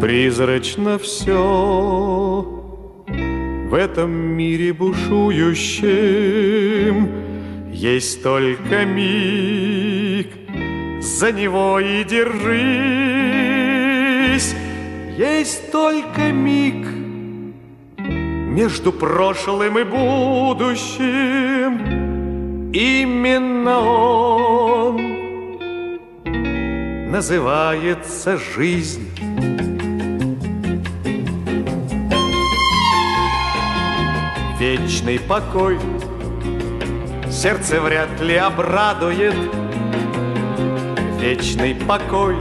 Призрачно все в этом мире бушующем. Есть только миг, за него и держись. Есть только миг между прошлым и будущим. Именно он называется жизнь. Вечный покой сердце вряд ли обрадует. Вечный покой